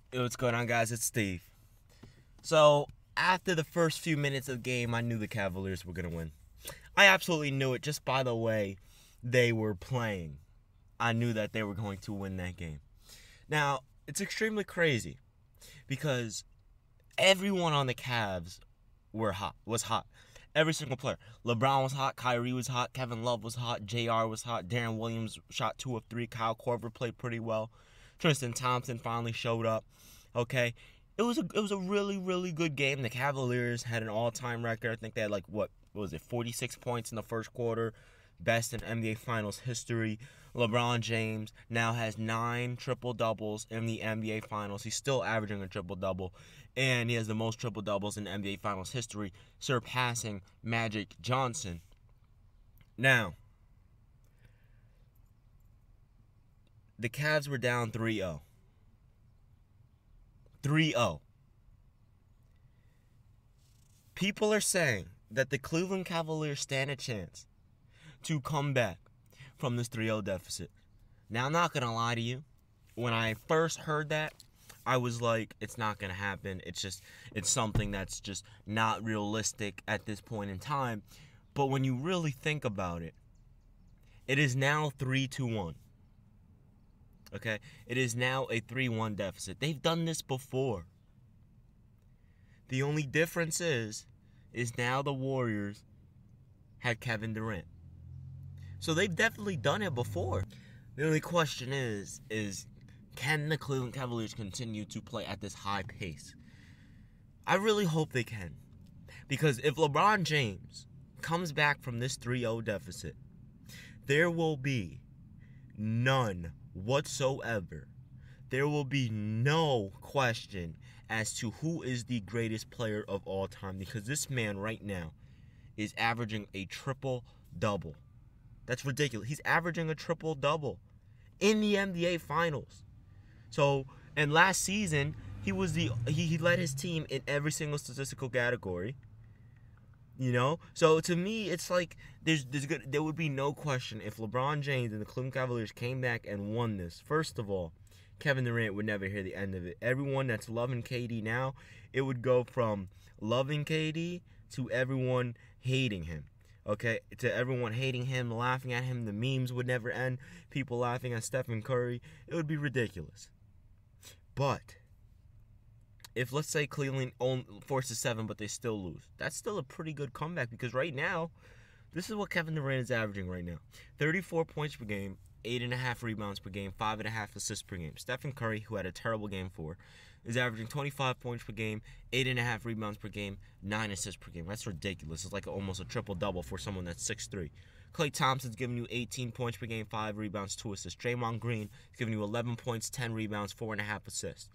Hey, what's going on, guys? It's Steve. So, after the first few minutes of the game, I knew the Cavaliers were going to win. I absolutely knew it just by the way they were playing. I knew that they were going to win that game. Now, it's extremely crazy because everyone on the Cavs was hot. Every single player. LeBron was hot, Kyrie was hot, Kevin Love was hot, JR was hot, Darren Williams shot 2 of 3, Kyle Korver played pretty well. Tristan Thompson finally showed up. Okay. It was a really good game. The Cavaliers had an all-time record. I think they had what was it, 46 points in the first quarter, best in NBA Finals history. LeBron James now has 9 triple-doubles in the NBA Finals. He's still averaging a triple-double, and he has the most triple-doubles in NBA Finals history, surpassing Magic Johnson. Now, the Cavs were down 3-0. 3-0. People are saying that the Cleveland Cavaliers stand a chance to come back from this 3-0 deficit. Now, I'm not going to lie to you. When I first heard that, I was like, it's not going to happen. It's something that's just not realistic at this point in time. But when you really think about it, it is now 3-1. Okay? It is now a 3-1 deficit. They've done this before. The only difference is now the Warriors had Kevin Durant. So they've definitely done it before. The only question is can the Cleveland Cavaliers continue to play at this high pace? I really hope they can. Because if LeBron James comes back from this 3-0 deficit, there will be none whatsoever. There will be no question as to who is the greatest player of all time, because this man right now is averaging a triple-double. That's ridiculous. He's averaging a triple-double in the NBA Finals. So, and last season, he led his team in every single statistical category. You know? So, to me, it's like there would be no question if LeBron James and the Cleveland Cavaliers came back and won this. First of all, Kevin Durant would never hear the end of it. Everyone that's loving KD now, it would go from loving KD to everyone hating him. Okay? To everyone hating him, laughing at him. The memes would never end. People laughing at Stephen Curry. It would be ridiculous. But if, let's say, Cleveland forces 7, but they still lose, that's still a pretty good comeback, because right now, this is what Kevin Durant is averaging right now. 34 points per game, 8.5 rebounds per game, 5.5 assists per game. Stephen Curry, who had a terrible game 4, is averaging 25 points per game, 8.5 rebounds per game, 9 assists per game. That's ridiculous. It's like almost a triple-double for someone that's 6'3". Klay Thompson's giving you 18 points per game, 5 rebounds, 2 assists. Draymond Green is giving you 11 points, 10 rebounds, 4.5 assists.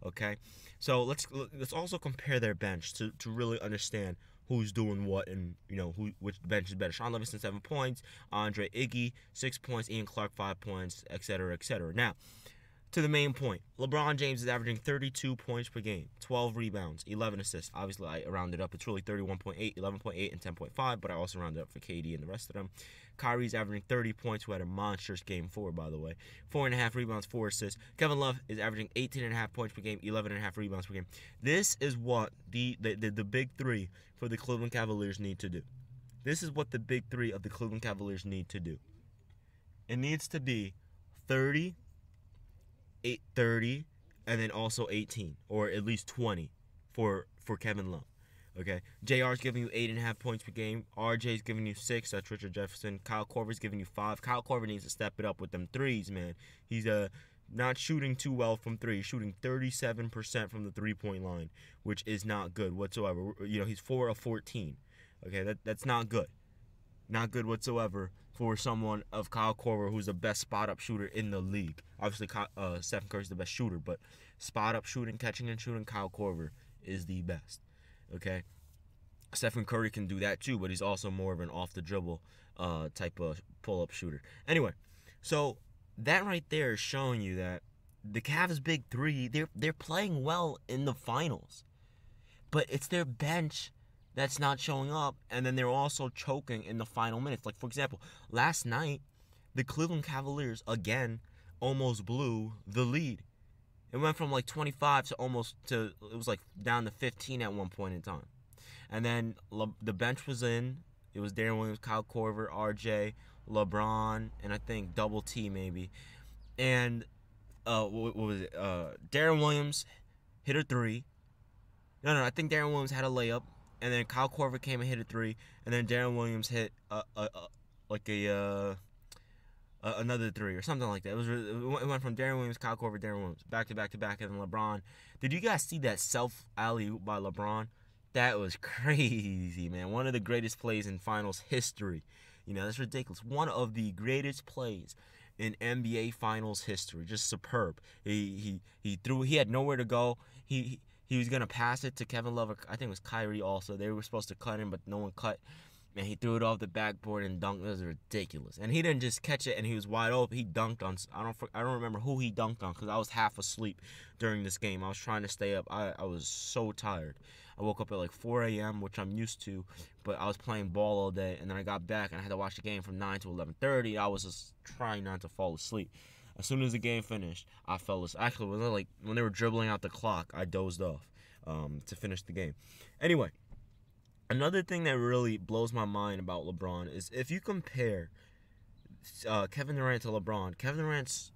Okay? So let's also compare their bench to really understand who's doing what, and which bench is better. Sean Livingston 7 points, Andre Iggy 6 points, Ian Clark 5 points, etc., etc. Now, to the main point, LeBron James is averaging 32 points per game, 12 rebounds, 11 assists. Obviously, I rounded up. It's really 31.8, 11.8, and 10.5, but I also rounded up for KD and the rest of them. Kyrie's averaging 30 points, who had a monstrous game 4, by the way. 4.5 rebounds, 4 assists. Kevin Love is averaging 18.5 points per game, 11.5 rebounds per game. This is what the big three for the Cleveland Cavaliers need to do. This is what the big three of the Cleveland Cavaliers need to do. It needs to be 30, 30, and then also 18, or at least 20 for Kevin Love. Okay, JR's giving you 8.5 points per game. RJ's giving you 6. That's Richard Jefferson. Kyle Korver's giving you 5. Kyle Korver needs to step it up with them threes, man. He's not shooting too well from 3. He's shooting 37% from the 3-point line, which is not good whatsoever. He's 4 of 14. Okay, that's not good. Not good whatsoever for someone of Kyle Korver, who's the best spot-up shooter in the league. Obviously, Stephen Curry's the best shooter, but spot-up shooting, catching and shooting, Kyle Korver is the best. Okay? Stephen Curry can do that too, but he's also more of an off-the-dribble type of pull-up shooter. Anyway, so that right there is showing you that the Cavs' big three, they're playing well in the finals. But it's their bench that's not showing up, and then they're also choking in the final minutes. Like, for example, last night, the Cleveland Cavaliers, again, almost blew the lead It went from like 25 to it was like down to 15 at one point in time. And then the bench was in. It was Darren Williams, Kyle Korver, RJ, LeBron, and I think Double T maybe. And what was it? Darren Williams hit a three. No, I think Darren Williams had a layup, and then Kyle Korver came and hit a three, and then Darren Williams hit another three or something like that. It went from Darren Williams, Kyle Korver, Darren Williams, back to back to back, and then LeBron. Did you guys see that self alley-oop by LeBron? That was crazy, man. One of the greatest plays in finals history. You know, that's ridiculous. One of the greatest plays in NBA Finals history. Just superb. He threw. He had nowhere to go. He was gonna pass it to Kevin Love. I think it was Kyrie also. They were supposed to cut him, but no one cut. And he threw it off the backboard and dunked. It was ridiculous. And he didn't just catch it and he was wide open. He dunked on. I don't remember who he dunked on because I was half asleep during this game. I was trying to stay up. I was so tired. I woke up at like 4 a.m., which I'm used to, but I was playing ball all day, and then I got back and I had to watch the game from 9 to 11:30. I was just trying not to fall asleep. As soon as the game finished, I fell asleep. Actually, when they were dribbling out the clock, I dozed off to finish the game. Anyway, another thing that really blows my mind about LeBron is if you compare Kevin Durant to LeBron, Kevin Durant's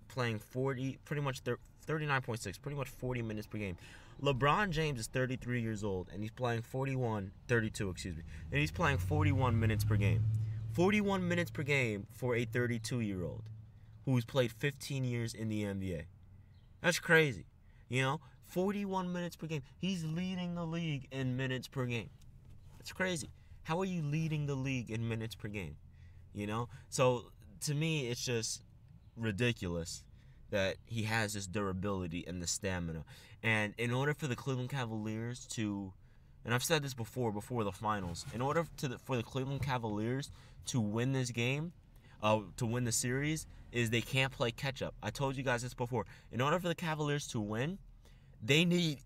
playing 39.6, pretty much 40 minutes per game. LeBron James is 33 years old, and he's playing 32, and he's playing 41 minutes per game. 41 minutes per game for a 32-year-old who's played 15 years in the NBA. That's crazy. You know, 41 minutes per game. He's leading the league in minutes per game. That's crazy. How are you leading the league in minutes per game? You know? So, to me, it's just ridiculous that he has this durability and the stamina. And in order for the Cleveland Cavaliers to, and I've said this before the finals, in order for the Cleveland Cavaliers to win this game, to win the series, is they can't play catch-up. I told you guys this before. In order for the Cavaliers to win, they need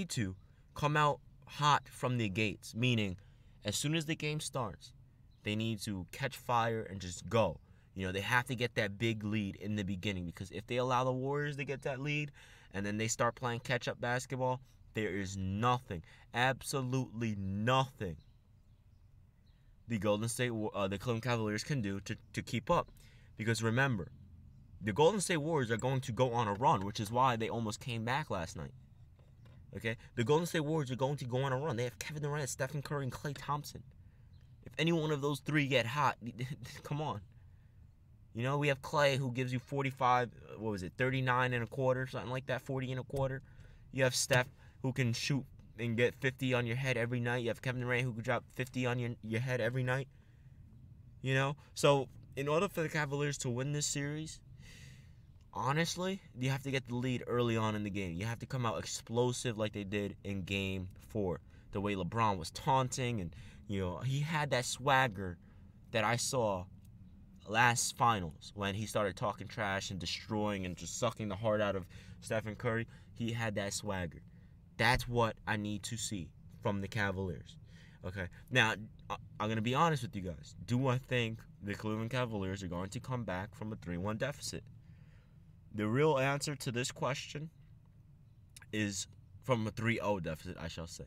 to come out hot from the gates, meaning as soon as the game starts, they need to catch fire and just go. You know, they have to get that big lead in the beginning because if they allow the Warriors to get that lead and then they start playing catch-up basketball, there is nothing, absolutely nothing the Cleveland Cavaliers can do to keep up. Because remember, the Golden State Warriors are going to go on a run, which is why they almost came back last night. Okay? The Golden State Warriors are going to go on a run. They have Kevin Durant, Stephen Curry, and Klay Thompson. If any one of those three get hot, come on. You know, we have Klay who gives you 39 and a quarter, something like that, 40 and a quarter. You have Steph who can shoot and get 50 on your head every night. You have Kevin Durant who can drop 50 on your head every night. You know? So, in order for the Cavaliers to win this series, honestly, you have to get the lead early on in the game. You have to come out explosive like they did in Game 4. The way LeBron was taunting and, you know, he had that swagger that I saw last finals when he started talking trash and destroying and just sucking the heart out of Stephen Curry. He had that swagger. That's what I need to see from the Cavaliers. Okay, now I'm going to be honest with you guys. Do I think the Cleveland Cavaliers are going to come back from a 3-1 deficit? The real answer to this question is from a 3-0 deficit, I shall say.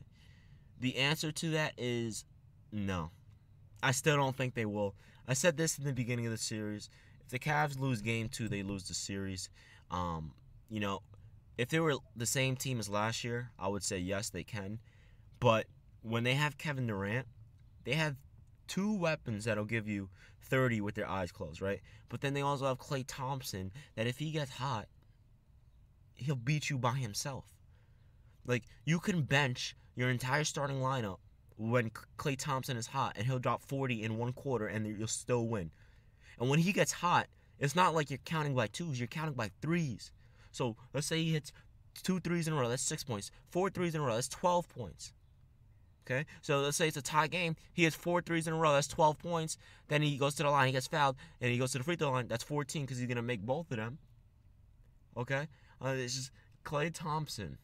The answer to that is no. I still don't think they will. I said this in the beginning of the series. If the Cavs lose Game 2, they lose the series. You know, if they were the same team as last year, I would say yes, they can. But when they have Kevin Durant, they have two weapons that'll give you 30 with their eyes closed, right? But then they also have Klay Thompson that if he gets hot, he'll beat you by himself. Like, you can bench your entire starting lineup when Klay Thompson is hot, and he'll drop 40 in one quarter, and you'll still win. And when he gets hot, it's not like you're counting by twos, you're counting by threes. So, let's say he hits 2 threes in a row, that's 6 points. 4 threes in a row, that's 12 points. Okay? So, let's say it's a tie game, he hits 4 threes in a row, that's 12 points. Then he goes to the line, he gets fouled, and he goes to the free throw line, that's 14 because he's going to make both of them. Okay? It's just, Klay Thompson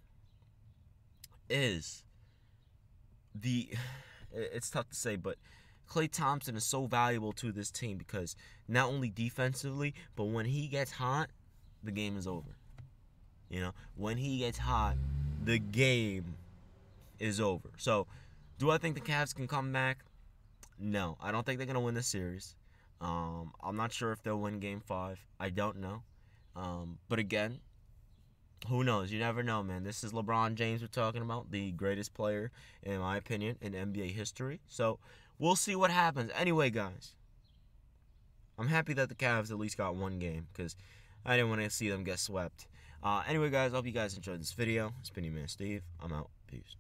is it's tough to say, but Klay Thompson is so valuable to this team because not only defensively, but when he gets hot, the game is over. You know, when he gets hot, the game is over. So, do I think the Cavs can come back? No, I don't think they're gonna win the series. I'm not sure if they'll win Game 5. I don't know. But again, who knows? You never know, man. This is LeBron James we're talking about, the greatest player, in my opinion, in NBA history. So, we'll see what happens. Anyway, guys, I'm happy that the Cavs at least got one game because I didn't want to see them get swept. Anyway, guys, I hope you guys enjoyed this video. It's been your man, Steve. I'm out. Peace.